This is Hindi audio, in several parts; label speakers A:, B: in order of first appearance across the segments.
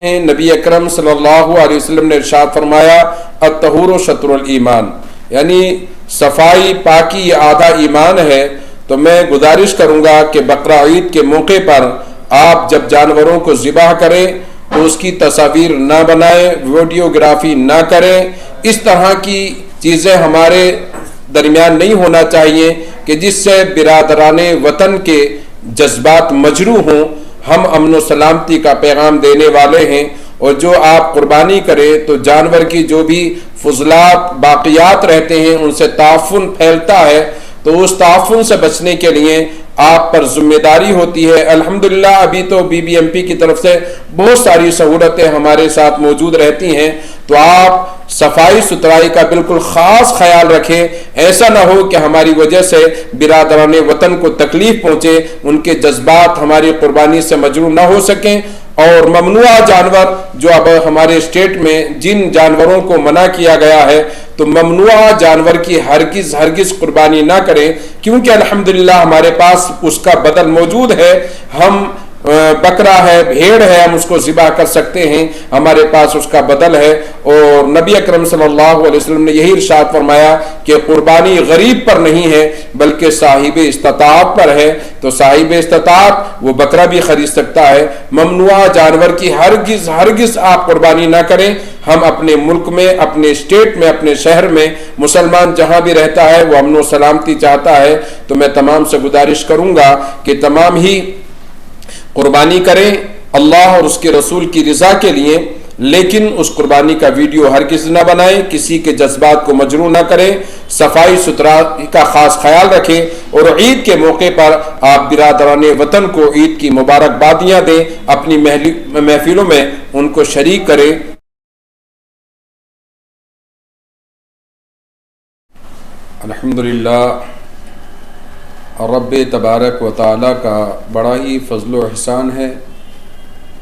A: नबी अकरम सल्लल्लाहु अलैहि वसल्लम ने इरशाद फरमाया, अत्तहूरु शत्रुल ईमान, यानी सफाई पाकी ये आधा ईमान है। तो मैं गुजारिश करूंगा कि बकरा ईद के मौके पर आप जब जानवरों को ज़िबाह करें तो उसकी तस्वीर ना बनाएं, वीडियोग्राफी ना करें। इस तरह की चीज़ें हमारे दरमियान नहीं होना चाहिए कि जिससे बिरादराने वतन के जज्बात मजरू हों। हम अमन व सलामती का पैगाम देने वाले हैं, और जो आप कुर्बानी करें तो जानवर की जो भी फजलात बाकियात रहते हैं उनसे ताफुन फैलता है, तो उस ताफुन से बचने के लिए आप पर जिम्मेदारी होती है। अल्हम्दुलिल्लाह अभी तो बीबीएमपी की तरफ से बहुत सारी सहूलतें हमारे साथ मौजूद रहती हैं, तो आप सफाई सुथराई का बिल्कुल ख़ास ख्याल रखें। ऐसा ना हो कि हमारी वजह से बिरादरान वतन को तकलीफ पहुँचे, उनके जज्बात हमारी कुर्बानी से मजरू ना हो सकें। और ममनुआ जानवर जो अब हमारे स्टेट में जिन जानवरों को मना किया गया है, तो ममनुआ जानवर की हरगिज कुर्बानी ना करें, क्योंकि अल्हम्दुलिल्लाह हमारे पास उसका बदल मौजूद है। हम बकरा है, भेड़ है, हम उसको ज़िबा कर सकते हैं, हमारे पास उसका बदल है। और नबी अकरम सल्लल्लाहु अलैहि वसल्लम ने यही इरशाद फरमाया कि कुर्बानी गरीब पर नहीं है बल्कि साहिब इस्ताअत पर है। तो साहिब इस्ताअत वो बकरा भी खरीद सकता है। ममनुआ जानवर की हरगिज आप कुर्बानी ना करें। हम अपने मुल्क में, अपने स्टेट में, अपने शहर में मुसलमान जहां भी रहता है वो अमन व सलामती चाहता है। तो मैं तमाम से गुजारिश करूंगा कि तमाम ही कुर्बानी करें अल्लाह और उसके रसूल की रजा के लिए, लेकिन उस कुर्बानी का वीडियो हरगिज न बनाएं, किसी के जज्बात को मजरू न करें, सफाई सुथराई का खास ख्याल रखें। और ईद के मौके पर आप बिरादरान वतन को ईद की मुबारकबादियां दें, अपनी महफिलों में उनको शरीक करें। अल्हम्दुलिल्लाह रब तबारक व तआला का बड़ा ही फ़ज़्ल व एहसान है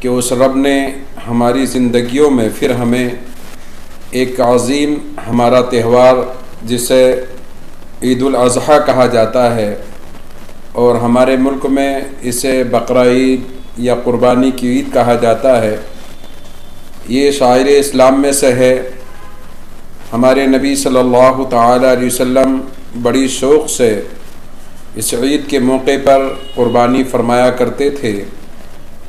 A: कि उस रब ने हमारी ज़िंदगियों में फिर हमें एक अज़ीम हमारा त्यौहार जिसे ईद उल अज़हा कहा जाता है, और हमारे मुल्क में इसे बकरा ईद या कुर्बानी की ईद कहा जाता है, ये शायर इस्लाम में से है। हमारे नबी सल्लल्लाहु तआला अलैहि वसल्लम बड़ी शौक़ से इस ईद के मौके पर कुर्बानी फरमाया करते थे।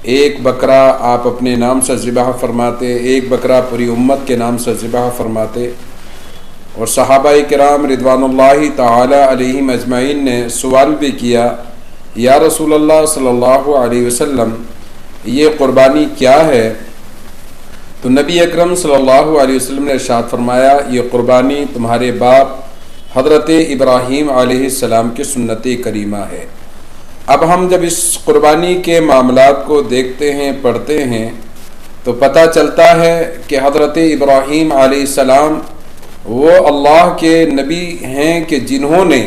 A: एक बकरा आप अपने नाम से ज़िबाह फरमाते, एक बकरा पूरी उम्मत के नाम से ज़िबाह फरमाते। और सहाबाए किराम रिदवानुल्लाहि ताला अलैहिम अजमाइन ने सवाल भी किया, या रसूलल्लाह सल्लल्लाहु अलैहि वसल्लम ये कुर्बानी क्या है? तो नबी अकरम सल्लल्लाहु अलैहि वसल्लम ने इरशाद फरमाया, ये कुर्बानी तुम्हारे बाप हज़रत इब्राहीम अलैहिस्सलाम की सुन्नत करीमा है। अब हम जब इस कुर्बानी के मामलात को देखते हैं, पढ़ते हैं, तो पता चलता है कि हज़रत इब्राहीम अलैहिस्सलाम वो अल्लाह के नबी हैं कि जिन्होंने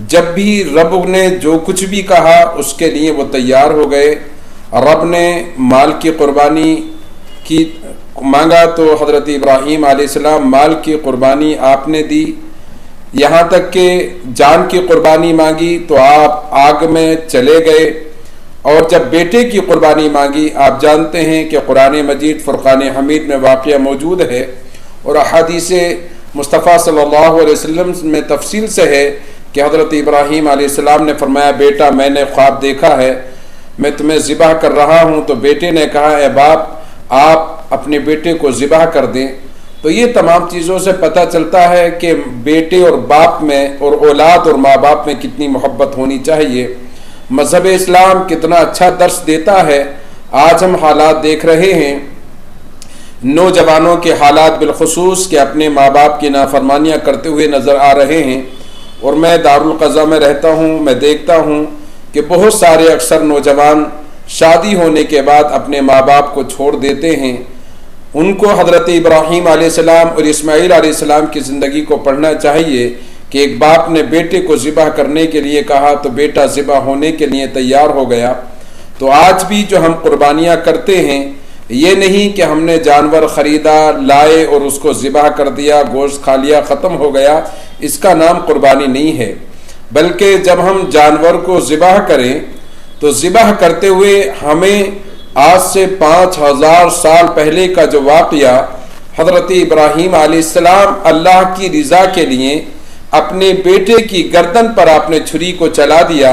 A: जब भी रब ने जो कुछ भी कहा उसके लिए वो तैयार हो गए। रब ने माल की कुर्बानी की मांगा तो हज़रत इब्राहीम अलैहिस्सलाम माल की कुर्बानी आपने दी, यहाँ तक कि जान की कुर्बानी मांगी तो आप आग में चले गए। और जब बेटे की कुर्बानी मांगी, आप जानते हैं कि कुरान मजीद फ़ुरक़ान हमीद में वाक़या मौजूद है, और हदीस मुस्तफ़ा सल्लल्लाहु अलैहि वसल्लम में तफसील से है कि हज़रत इब्राहीम अलैहिस्सलाम ने फरमाया, बेटा मैंने ख्वाब देखा है, मैं तुम्हें ज़िबाह कर रहा हूँ। तो बेटे ने कहा, ए बाप आप अपने बेटे को ज़िबाह कर दें। तो ये तमाम चीज़ों से पता चलता है कि बेटे और बाप में और औलाद और माँ बाप में कितनी मोहब्बत होनी चाहिए। मज़हब इस्लाम कितना अच्छा दर्स देता है। आज हम हालात देख रहे हैं, नौजवानों के हालात बिलखुसूस के अपने माँ बाप की नाफरमानियाँ करते हुए नज़र आ रहे हैं। और मैं दारुल क़ज़ा में रहता हूँ, मैं देखता हूँ कि बहुत सारे अक्सर नौजवान शादी होने के बाद अपने माँ बाप को छोड़ देते हैं। उनको हज़रत इब्राहीम अलैहिस्सलाम और इस्माईल अलैहिस्सलाम की ज़िंदगी को पढ़ना चाहिए कि एक बाप ने बेटे को ज़िबाह करने के लिए कहा तो बेटा ज़िबाह होने के लिए तैयार हो गया। तो आज भी जो हम कुर्बानियाँ करते हैं, ये नहीं कि हमने जानवर ख़रीदा, लाए और उसको ज़िबाह कर दिया, गोश्त खा लिया, ख़त्म हो गया, इसका नाम कुर्बानी नहीं है। बल्कि जब हम जानवर को ज़िबाह करें तो ज़िबाह करते हुए हमें आज से 5000 साल पहले का जो वाक़या, हज़रत इब्राहीम अलैहिस्सलाम अल्लाह की रिज़ा के लिए अपने बेटे की गर्दन पर आपने छुरी को चला दिया।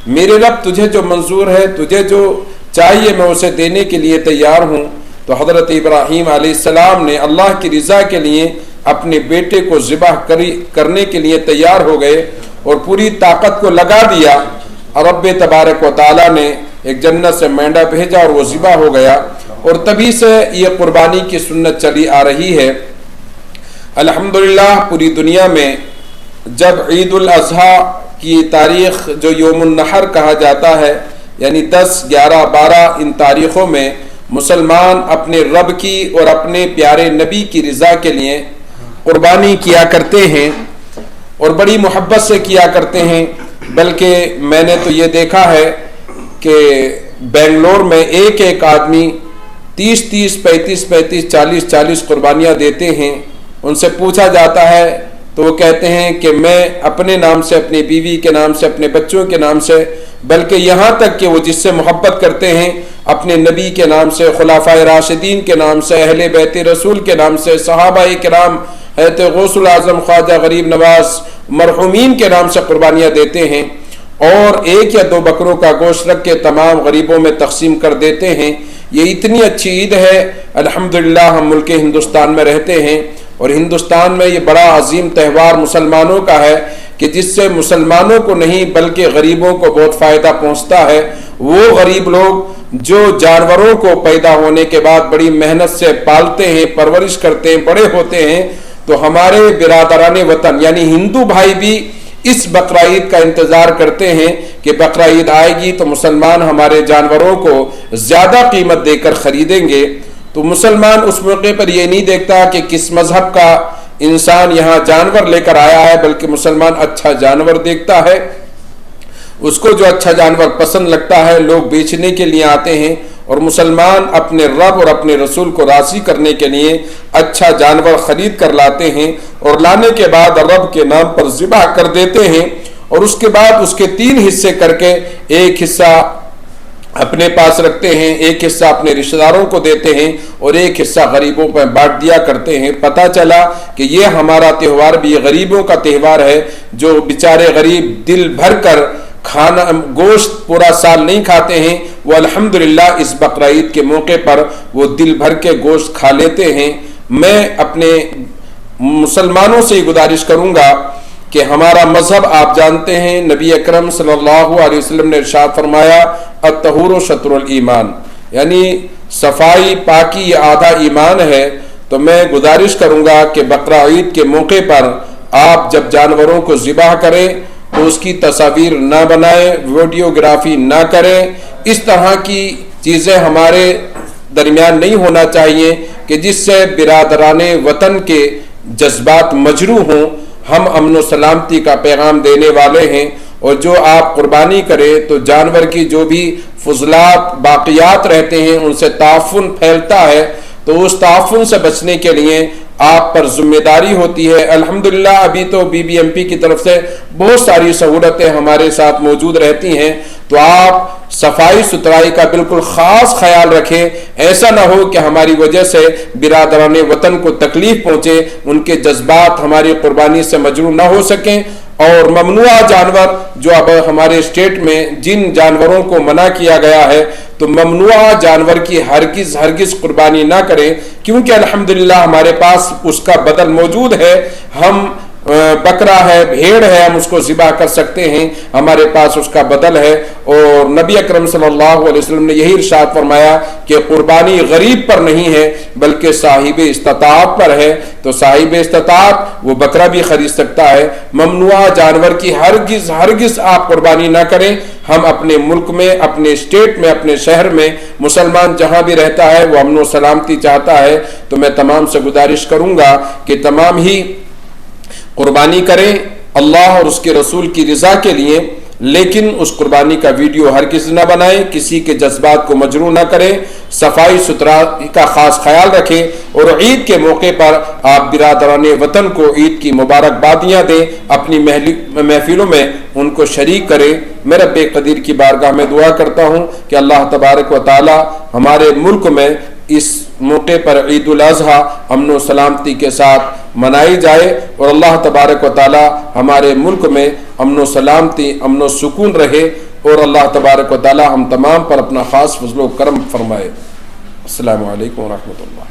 A: मेरे रब, तुझे जो मंजूर है, तुझे जो चाहिए, मैं उसे देने के लिए तैयार हूँ। तो हज़रत इब्राहीम अलैहिस्सलाम ने अल्लाह की रिज़ा के लिए अपने बेटे को ज़िबह करने के लिए तैयार हो गए और पूरी ताकत को लगा दिया। रब्बे तबारक व तआला ने एक जन्नत से मेंढा भेजा और वो ज़िबह हो गया, और तभी से ये कुर्बानी की सुन्नत चली आ रही है। अल्हम्दुलिल्लाह पूरी दुनिया में जब ईद उल अज़हा की तारीख़ जो यौमुन नहर कहा जाता है, यानी 10, 11, 12 इन तारीख़ों में मुसलमान अपने रब की और अपने प्यारे नबी की रिज़ा के लिए कुर्बानी किया करते हैं और बड़ी मोहब्बत से किया करते हैं। बल्कि मैंने तो ये देखा है कि बेंगलोर में एक एक आदमी 30-30, 35-35, 40-40 कुर्बानियाँ देते हैं। उनसे पूछा जाता है तो वो कहते हैं कि मैं अपने नाम से, अपनी बीवी के नाम से, अपने बच्चों के नाम से, बल्कि यहाँ तक कि वो जिससे मोहब्बत करते हैं अपने नबी के नाम से, खुलाफाए राशिदीन के नाम से, अहले बैत रसूल के नाम से, सहाबाए किराम, हज़रत गौसुल आज़म ख्वाजा गरीब नवाज मरहूमीन के नाम से कुर्बानियाँ देते हैं और 1 या 2 बकरों का गोश्त रख के तमाम गरीबों में तकसीम कर देते हैं। ये इतनी अच्छी ईद है। अल्हम्दुलिल्लाह हम मुल्क हिंदुस्तान में रहते हैं और हिंदुस्तान में ये बड़ा अजीम त्यौहार मुसलमानों का है कि जिससे मुसलमानों को नहीं बल्कि गरीबों को बहुत फ़ायदा पहुँचता है। वो गरीब लोग जो जानवरों को पैदा होने के बाद बड़ी मेहनत से पालते हैं, परवरिश करते हैं, बड़े होते हैं, तो हमारे बिरादराने वतन यानी हिंदू भाई भी इस बकरा ईद का इंतज़ार करते हैं कि बकरा ईद आएगी तो मुसलमान हमारे जानवरों को ज़्यादा कीमत देकर ख़रीदेंगे। तो मुसलमान उस मौके पर ये नहीं देखता कि किस मज़हब का इंसान यहाँ जानवर लेकर आया है, बल्कि मुसलमान अच्छा जानवर देखता है। उसको जो अच्छा जानवर पसंद लगता है लोग बेचने के लिए आते हैं और मुसलमान अपने रब और अपने रसूल को राज़ी करने के लिए अच्छा जानवर ख़रीद कर लाते हैं और लाने के बाद रब के नाम पर ज़िबह कर देते हैं और उसके बाद उसके 3 हिस्से करके एक हिस्सा अपने पास रखते हैं, एक हिस्सा अपने रिश्तेदारों को देते हैं और एक हिस्सा गरीबों पर बांट दिया करते हैं। पता चला कि ये हमारा त्यौहार भी गरीबों का त्यौहार है। जो बेचारे गरीब दिल भर कर खाना गोश्त पूरा साल नहीं खाते हैं, वो अल्हम्दुलिल्लाह इस बकरा ईद के मौके पर वो दिल भर के गोश्त खा लेते हैं। मैं अपने मुसलमानों से गुजारिश करूँगा कि हमारा मजहब आप जानते हैं, नबी अकरम सल्लल्लाहु अलैहि वसल्लम ने इरशाद फरमाया अत्तहूरु शत्रुल ईमान, यानी सफाई पाकी ये आधा ईमान है। तो मैं गुजारिश करूँगा कि बकरा ईद के मौके पर आप जब जानवरों को ज़िबह करें तो उसकी तस्वीर ना बनाएं, वीडियोग्राफी ना करें। इस तरह की चीज़ें हमारे दरमियान नहीं होना चाहिए कि जिससे बिरादराने वतन के जज्बात मजरू हों। हम अमन व सलामती का पैगाम देने वाले हैं और जो आप कुर्बानी करें तो जानवर की जो भी फजलात बाक़ियात रहते हैं उनसे ताफ़ुन फैलता है, तो उस ताफ़ुन से बचने के लिए आप पर जिम्मेदारी होती है। अल्हम्दुलिल्लाह अभी तो बीबीएमपी की तरफ से बहुत सारी सहूलतें हमारे साथ मौजूद रहती हैं, तो आप सफाई सुथराई का बिल्कुल ख़ास ख्याल रखें। ऐसा ना हो कि हमारी वजह से बिरादराने वतन को तकलीफ पहुँचे, उनके जज्बात हमारी कुर्बानी से मजरूह ना हो सकें। और ममनुआ जानवर जो अब हमारे स्टेट में जिन जानवरों को मना किया गया है, तो ममनुआ जानवर की हरगिज़ कुर्बानी ना करें, क्योंकि अल्हम्दुलिल्लाह हमारे पास उसका बदल मौजूद है। हम बकरा है, भेड़ है, हम उसको ज़िबा कर सकते हैं, हमारे पास उसका बदल है। और नबी अकरम सल्लल्लाहु अलैहि वसल्लम ने यही इरशाद फरमाया कि कुर्बानी गरीब पर नहीं है बल्कि साहिब इस्ताअत पर है। तो साहिब इस्ताअत वो बकरा भी खरीद सकता है। ममनुआ जानवर की हरगिज़ आप कुर्बानी ना करें। हम अपने मुल्क में, अपने स्टेट में, अपने शहर में मुसलमान जहाँ भी रहता है वो अमन व सलामती चाहता है। तो मैं तमाम से गुजारिश करूँगा कि तमाम ही कुर्बानी करें अल्लाह और उसके रसूल की रज़ा के लिए, लेकिन उस कुर्बानी का वीडियो हर किसी न बनाएं, किसी के जज्बात को मजरूह न करें, सफाई सुथराई का खास ख्याल रखें और ईद के मौके पर आप बिरादराने वतन को ईद की मुबारकबादियाँ दें, अपनी महफिलों में उनको शरीक करें। मैं रब कदीर की बारगाह में दुआ करता हूँ कि अल्लाह तबारक व तआला हमारे मुल्क में इस मौके पर ईद उल अज़हा अमन व सलामती के साथ मनाई जाए और अल्लाह तबारक व तआला हमारे मुल्क में अमन व सलामती अमन व सुकून रहे और अल्लाह तबारक व तआला हम तमाम पर अपना ख़ास फज़्ल व करम फरमाए। अस्सलामु अलैकुम व रहमतुल्लाह।